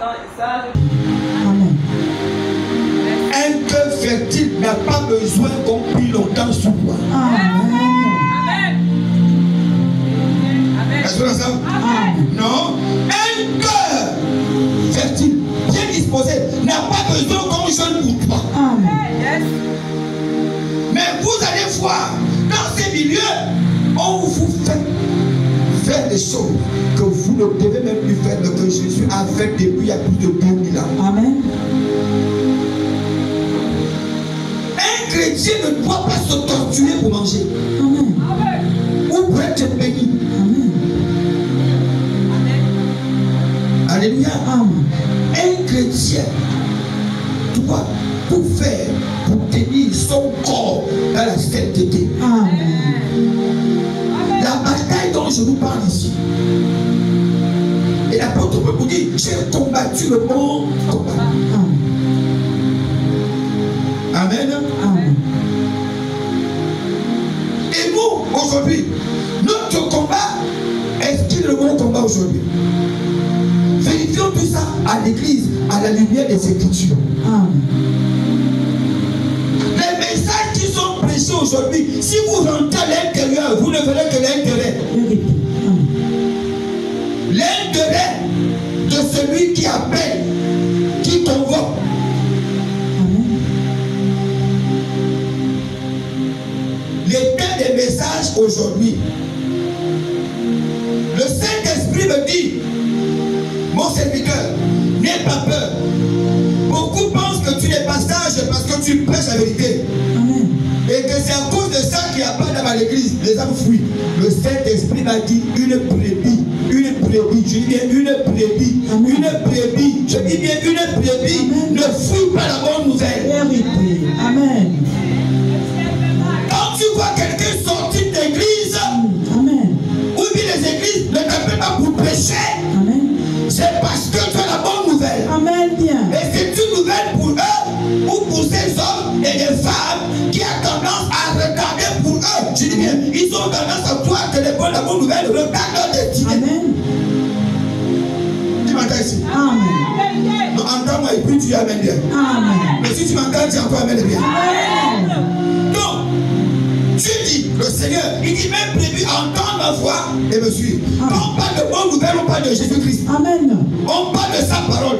Amen. Un cœur fertile n'a pas besoin qu'on prie longtemps sur toi. Amen. Est-ce que vous ça? Non. Un cœur fertile, bien disposé, n'a pas besoin qu'on jeûne pour toi. Amen. Mais vous allez voir, dans ces milieux, on vous fait faire des choses que vous ne devez même plus faire, que Jésus a fait depuis il y a plus de 2000 ans. Amen. Un chrétien ne doit pas se torturer pour manger. Amen. Ou pour être béni. Amen. Alléluia. Amen. Un chrétien doit tout faire pour tenir son corps dans la sainteté. Amen. La bataille dont je vous parle ici. Et l'apôtre peut vous dire, j'ai combattu le bon combat. Amen. Amen. Et nous, aujourd'hui, notre combat, est-ce qu'il est le bon combat aujourd'hui? Vérifions tout ça à l'église, à la lumière des Écritures. Amen. Les messages qui sont prêchés aujourd'hui, si vous rentrez à l'intérieur, vous ne verrez que l'intérêt. L'intérêt de celui qui appelle, qui convoque. L'état des messages aujourd'hui. Le Saint-Esprit me dit, mon serviteur, n'aie pas peur. Beaucoup pensent que tu n'es pas sage parce que tu prêches la vérité. Amen. Et que c'est à cause de ça qu'il n'y a pas dans l'église. Les âmes fuient. Le Saint-Esprit m'a dit une brebis. Une brebis. Je dis bien une brebis. Amen. Une brebis. Je dis bien une brebis. Amen. Ne fuit pas la bonne nouvelle. Vérité. Amen. Quand tu vois quelqu'un sortir d'église, Amen. ou bien les églises ne t'appellent pas pour prêcher, Amen. c'est parce que tu as la bonne nouvelle. Amen. Bien. Et c'est une nouvelle pour eux ou pour ces hommes et des femmes qui ont tendance à regarder pour eux. Je dis bien, ils ont tendance à croire que la bonne nouvelle regarde leur destinée. Amen. Tu m'entends ici? Amen. Non, entends-moi et puis tu amènes bien. Amen. Mais si tu m'entends, tu encore amènes bien. Amen. Donc, tu dis, le Seigneur, il dit même prévu entendre ma voix et me suivre. Quand on parle de bonne nouvelle, on parle de Jésus-Christ. Amen. On parle de sa parole.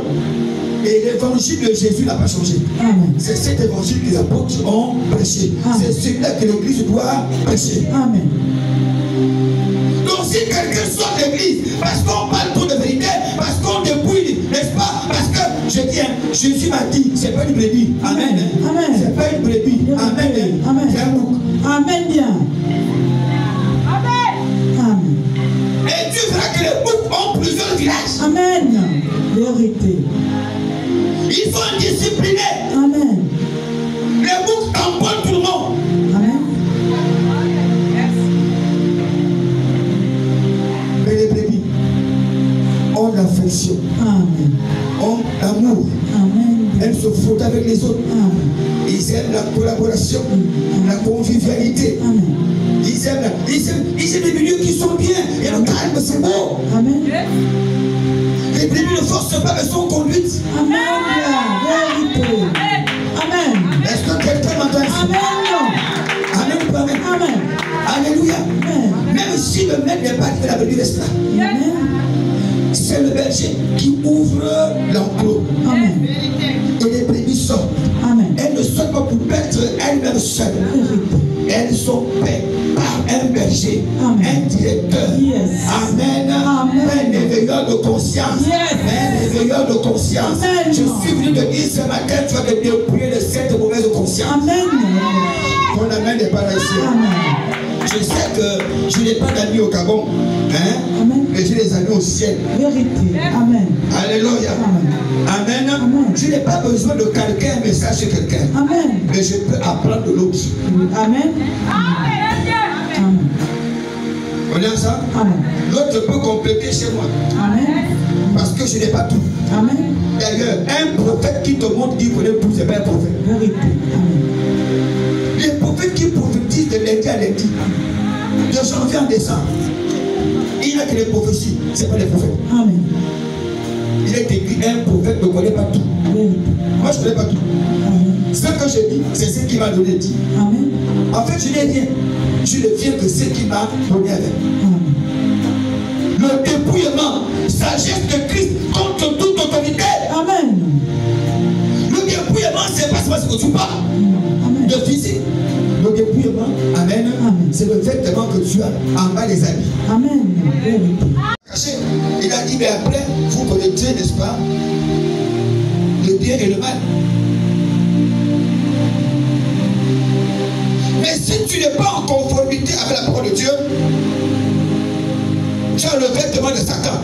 Et l'évangile de Jésus n'a pas changé. Amen. C'est cet évangile que les apôtres ont prêché. C'est celui-là que l'église doit prêcher. Amen. Donc si quelqu'un sort de l'église parce qu'on parle trop de vérité, parce qu'on dépouille, n'est-ce pas? Parce que je dis, Jésus m'a dit, c'est pas une brebis. Amen. Amen. C'est pas une brebis. Amen. Amen. C'est un bouc. Amen. Bien. Amen. Et tu verras que les boucs ont plusieurs villages. Amen. Vérité. Ils sont disciplinés. Amen. Les boucs tamponnent tout le monde. Amen. Mais les brebis ont l'affection, Amen. ont l'amour. Amen. Elles se frottent avec les autres. Amen. Ils aiment la collaboration, la convivialité. Amen. Ils aiment les milieux qui sont bien. Et le calme, c'est beau. Amen. Les brebis ne forcent pas, mais sont conduites. Amen. Vérité. Amen. Est-ce que quelqu'un m'entend ici? Amen. Amen ou pas amen? Amen. Alléluia. Amen. Même si le maître n'est pas de la brebis reste là. Amen. C'est le berger qui ouvre l'enclos. Amen. Et les brebis sortent. Amen. Elles ne sortent pas pour perdre elles-mêmes seules. Vérité. Elles sont payées par un berger, Amen. un directeur. Yes. Amen. Amen. Un éveilleur de conscience. Yes. Un éveilleur de conscience. Amen. Je suis venu te dire ce matin, tu vas te dépouiller de cette mauvaise conscience. Amen. Ton amen n'est pas là ici. Amen. Je sais que je n'ai pas d'amis au Gabon, hein? Amen. Mais j'ai des amis au ciel. Vérité. Amen. Alléluia. Amen. Amen. Amen. Je n'ai pas besoin de calquer un message chez quelqu'un. Amen. Mais je peux apprendre de l'autre. Amen. Amen. On est ensemble? Amen. L'autre peut compléter chez moi. Amen. Parce que je n'ai pas tout. Amen. D'ailleurs, un prophète qui te montre qu'il connaît tout, ce n'est pas un prophète. Vérité. Amen. Les prophètes qui prophétisent de lundi à lundi, de janvier en décembre, il n'y a que les prophéties, ce n'est pas les prophètes. Amen. il est écrit un prophète ne connaît pas tout. Moi, je ne connais pas tout. Ce que je dis, c'est ce qu'il m'a donné dit. Amen. En fait, je n'ai rien. Je ne viens que ce qu'il m'a donné avec. Le dépouillement, sagesse de Christ contre toute autorité. Amen. Le dépouillement, c'est pas ce que tu parles. Amen. Le physique. Le dépouillement, amen, c'est le vêtement que tu as en bas des habits. Amen. Caché. Il a dit, mais après, vous connaissez, n'est-ce pas, le bien et le mal. Mais si tu n'es pas en conformité avec la parole de Dieu, tu as le vêtement de Satan.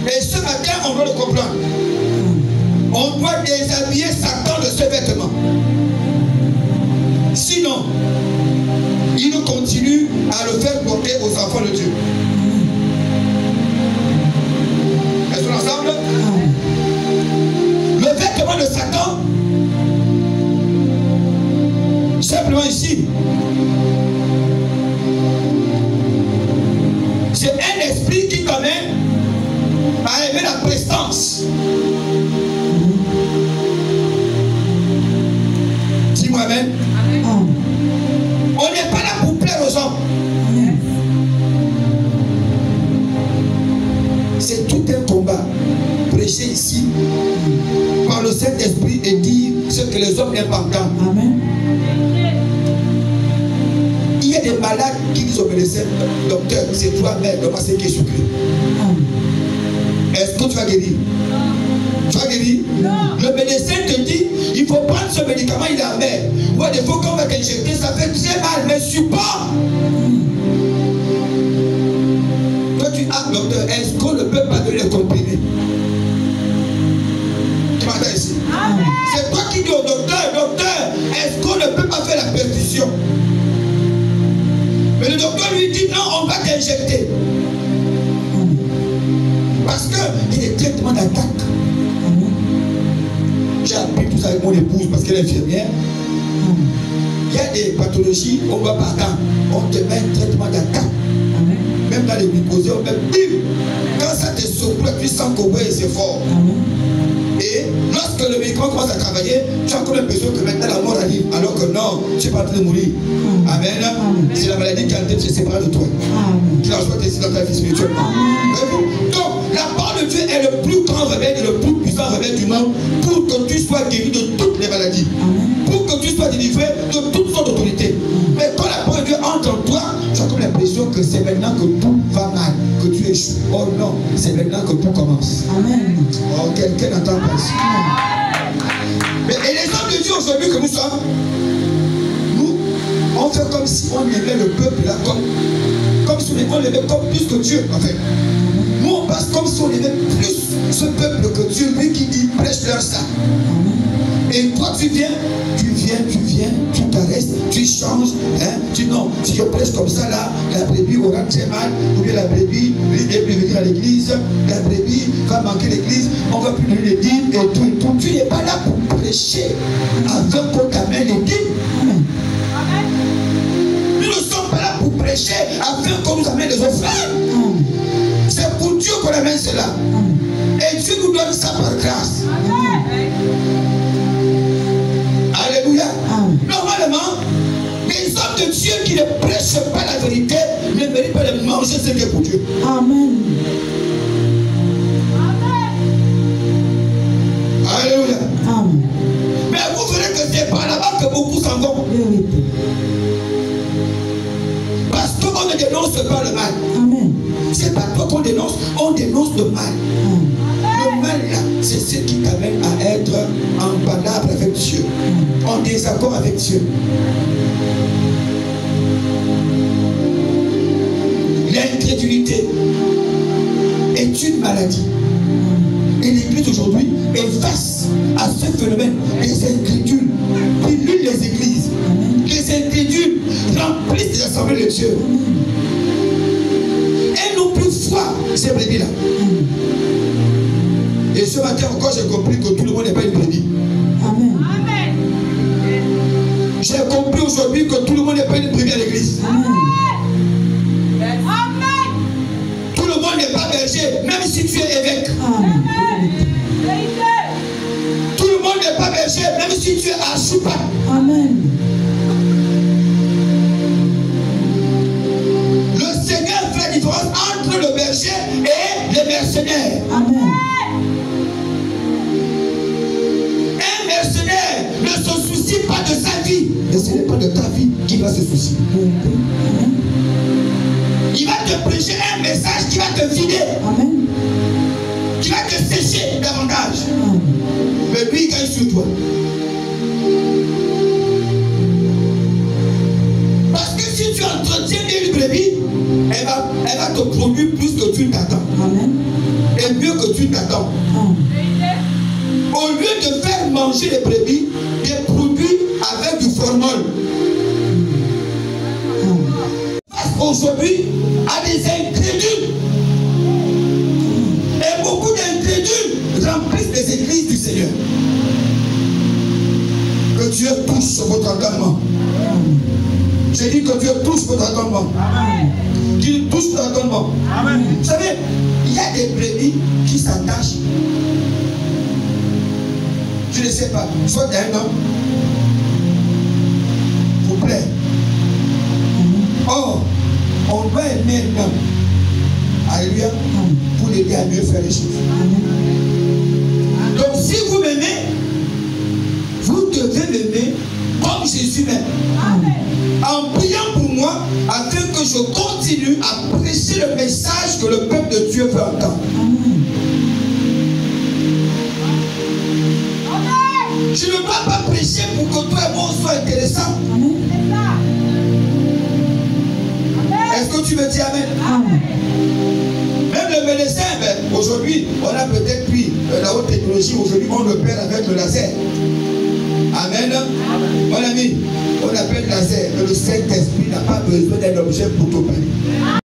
Et ce matin, on doit le comprendre. On doit déshabiller Satan de ce vêtement. Sinon, il nous continue à le faire porter aux enfants de Dieu. Est-ce qu'on est ensemble? Le vêtement de Satan, simplement ici, c'est un esprit qui t'amène à aimer la prestance. Dis-moi amen. On n'est pas là pour plaire aux hommes. C'est tout un combat. Prêcher ici par le Saint-Esprit et dire ce que les hommes n'aiment entendre. Amen. Il y a des malades qui disent au médecin, docteur, c'est toi mère, donc c'est qui est sucré. Est-ce que tu vas guérir? Tu vas guérir? Le médecin te dit, il faut prendre ce médicament, il est amer. Ouais, des fois qu'on va t'injecter, ça fait très mal, mais supporte. Toi tu as, docteur, est-ce qu'on ne peut pas donner le comprimé? Tu m'entends ici? C'est toi qui dis au docteur, docteur, est-ce qu'on ne peut pas faire la perfusion? Mais le docteur lui dit, non, on va t'injecter. Parce qu'il y a des traitements d'attaque. J'ai appris tout ça avec mon épouse parce qu'elle est infirmière. Il y a des pathologies, on ne va pas attendre. On te met un traitement d'attaque. Même dans les glucosés, on met bim. Quand ça te secoue, tu sens qu'au bout, c'est fort. Et lorsque le médicament commence à travailler, tu as encore l'impression que maintenant la mort arrive. Alors que non, tu n'es pas en train de mourir. Amen. C'est la maladie qui est en train de se séparer de toi. Tu la souhaites ici dans ta vie spirituellement. Donc, la parole de Dieu est le plus grand remède et le plus puissant remède du monde pour que tu sois guéri de toutes les maladies. Pour que tu sois délivré de toutes sortes d'autorités. Mais quand la parole de Dieu entre en toi, tu as comme l'impression que c'est maintenant que tout va mal, que tu échoues. Oh non, c'est maintenant que tout commence. Amen. Oh, quelqu'un n'entend pas ici. Et les hommes de Dieu aujourd'hui que nous sommes, nous, on fait comme si on aimait le peuple là, comme si on l'aimait comme plus que Dieu, en fait. Nous, on passe comme si on aimait plus ce peuple que Dieu, lui qui dit, prêche-leur ça. Et toi, tu viens, tu t'arrêtes, tu changes, hein, non, si je prêche comme ça là, la brebis aura très mal, ou bien la brebis risque de plus venir à l'église, la brebis va manquer l'église, on va plus donner les dîmes et tout et tout. Tu n'es pas là pour prêcher avant qu'on t'amène les dîmes. Nous ne sommes pas là pour prêcher afin qu'on nous amène les offrandes. C'est pour Dieu qu'on amène cela. Et Dieu nous donne ça par grâce. Alléluia. Normalement, les hommes de Dieu qui ne prêchent pas la vérité ne méritent pas de manger ce qui est pour Dieu. Amen. Alléluia. Amen. Mais vous verrez que c'est par là-bas que beaucoup s'en vont. Parce qu'on ne dénonce pas le mal. Amen. C'est pas toi qu'on dénonce, on dénonce le mal. Le mal là, c'est ce qui t'amène à être en palabre avec Dieu, en désaccord avec Dieu. L'incrédulité est une maladie. Et l'Église aujourd'hui est face à ce phénomène des incrédules qui luttent les églises. Les incrédules remplissent les assemblées de Dieu. Et n'ont plus foi, ces brebis-là. Et ce matin encore, j'ai compris que tout le monde n'est pas une brebis. Amen. J'ai compris aujourd'hui que tout le monde n'est pas une brebis à l'église. Amen. Tout le monde n'est pas berger berger, même si tu es évêque. Amen. Tout le monde n'est pas berger, même si tu es archipel. Amen. Le Seigneur fait la différence entre le berger et les mercenaires. Amen. Un mercenaire ne se soucie pas de sa vie. Et ce n'est pas de ta vie qui va se soucier. Amen. Il va te prêcher un message qui va te vider, Amen. qui va te sécher davantage. Amen. Mais lui, il gagne sur toi. Parce que si tu entretiens une brebis, elle va te produire plus que tu t'attends. Amen. Et mieux que tu t'attends. Amen. Au lieu de faire manger les brebis des produits avec du formol, aujourd'hui, à des incrédules. Et beaucoup d'incrédules remplissent les églises du Seigneur. Que Dieu touche votre entendement. J'ai dit que Dieu touche votre entendement. Qu'il touche votre entendement. Vous savez, il y a des brebis qui s'attachent. Je ne sais pas, soit d'un homme. Vous plaît. Or, on doit aimer un homme. Alléluia. Pour l'aider à mieux faire les choses. Donc, si vous m'aimez, vous devez m'aimer comme Jésus m'aime. En priant pour moi, afin que je continue à prêcher le message que le peuple de Dieu veut entendre. Je ne dois pas prêcher pour que toi et moi soient intéressants. Est-ce que tu me dis amen? Amen. Même le médecin, aujourd'hui, on a peut-être pris la haute technologie, aujourd'hui on opère avec le laser. Amen. Mon ami, on appelle laser, mais le Saint-Esprit n'a pas besoin d'un objet pour t'opérer.